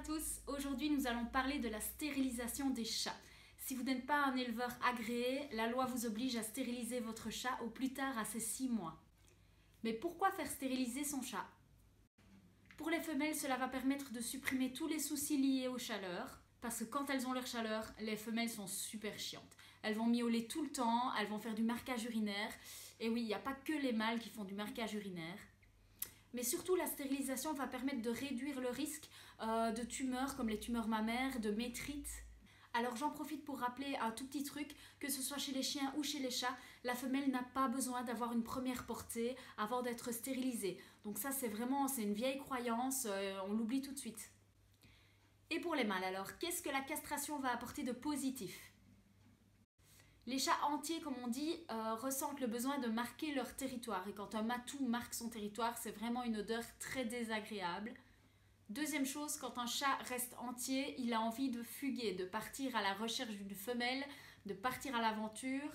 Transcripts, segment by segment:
tous, aujourd'hui nous allons parler de la stérilisation des chats. Si vous n'êtes pas un éleveur agréé, la loi vous oblige à stériliser votre chat au plus tard à ses 6 mois. Mais pourquoi faire stériliser son chat? Pour les femelles, cela va permettre de supprimer tous les soucis liés aux chaleurs, parce que quand elles ont leur chaleur, les femelles sont super chiantes. Elles vont miauler tout le temps, elles vont faire du marquage urinaire, et oui, il n'y a pas que les mâles qui font du marquage urinaire. Mais surtout, la stérilisation va permettre de réduire le risque de tumeurs comme les tumeurs mammaires, de métrites. Alors j'en profite pour rappeler un tout petit truc, que ce soit chez les chiens ou chez les chats, la femelle n'a pas besoin d'avoir une première portée avant d'être stérilisée. Donc ça c'est une vieille croyance, on l'oublie tout de suite. Et pour les mâles alors, qu'est-ce que la castration va apporter de positif? Les chats entiers, comme on dit, ressentent le besoin de marquer leur territoire. Et quand un matou marque son territoire, c'est vraiment une odeur très désagréable. Deuxième chose, quand un chat reste entier, il a envie de fuguer, de partir à la recherche d'une femelle, de partir à l'aventure.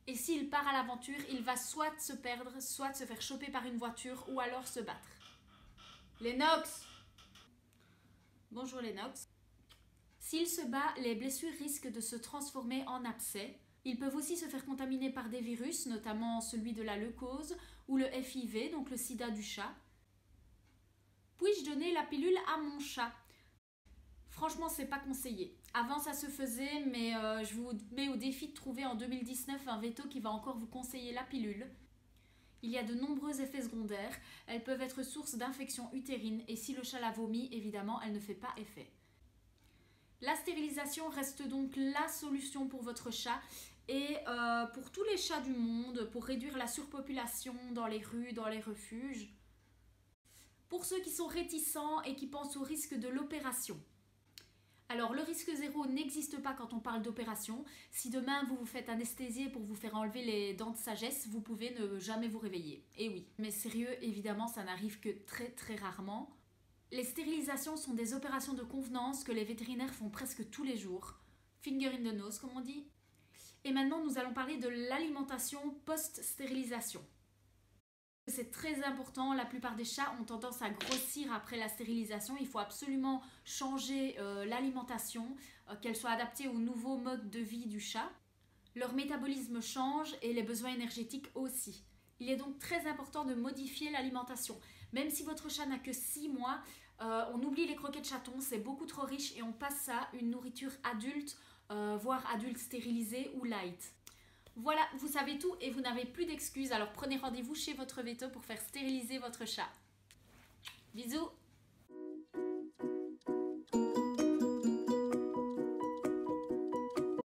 Et s'il part à l'aventure, il va soit se perdre, soit se faire choper par une voiture, ou alors se battre. Lennox! Bonjour Lennox. S'il se bat, les blessures risquent de se transformer en abcès. Ils peuvent aussi se faire contaminer par des virus, notamment celui de la leucose ou le FIV, donc le sida du chat. Puis-je donner la pilule à mon chat? Franchement, c'est pas conseillé. Avant, ça se faisait, mais je vous mets au défi de trouver en 2019 un veto qui va encore vous conseiller la pilule. Il y a de nombreux effets secondaires. Elles peuvent être source d'infections utérines et si le chat la vomit, évidemment, elle ne fait pas effet. La stérilisation reste donc la solution pour votre chat et pour tous les chats du monde, pour réduire la surpopulation dans les rues, dans les refuges. Pour ceux qui sont réticents et qui pensent au risque de l'opération. Alors le risque zéro n'existe pas quand on parle d'opération. Si demain vous vous faites anesthésier pour vous faire enlever les dents de sagesse, vous pouvez ne jamais vous réveiller. Et oui, mais sérieux, évidemment, ça n'arrive que très rarement. Les stérilisations sont des opérations de convenance que les vétérinaires font presque tous les jours. Finger in the nose, comme on dit. Et maintenant, nous allons parler de l'alimentation post-stérilisation. C'est très important, la plupart des chats ont tendance à grossir après la stérilisation. Il faut absolument changer l'alimentation, qu'elle soit adaptée au nouveau mode de vie du chat. Leur métabolisme change et les besoins énergétiques aussi. Il est donc très important de modifier l'alimentation. Même si votre chat n'a que 6 mois, on oublie les croquettes chatons, c'est beaucoup trop riche et on passe à une nourriture adulte, voire adulte stérilisée ou light. Voilà, vous savez tout et vous n'avez plus d'excuses, alors prenez rendez-vous chez votre veto pour faire stériliser votre chat. Bisous!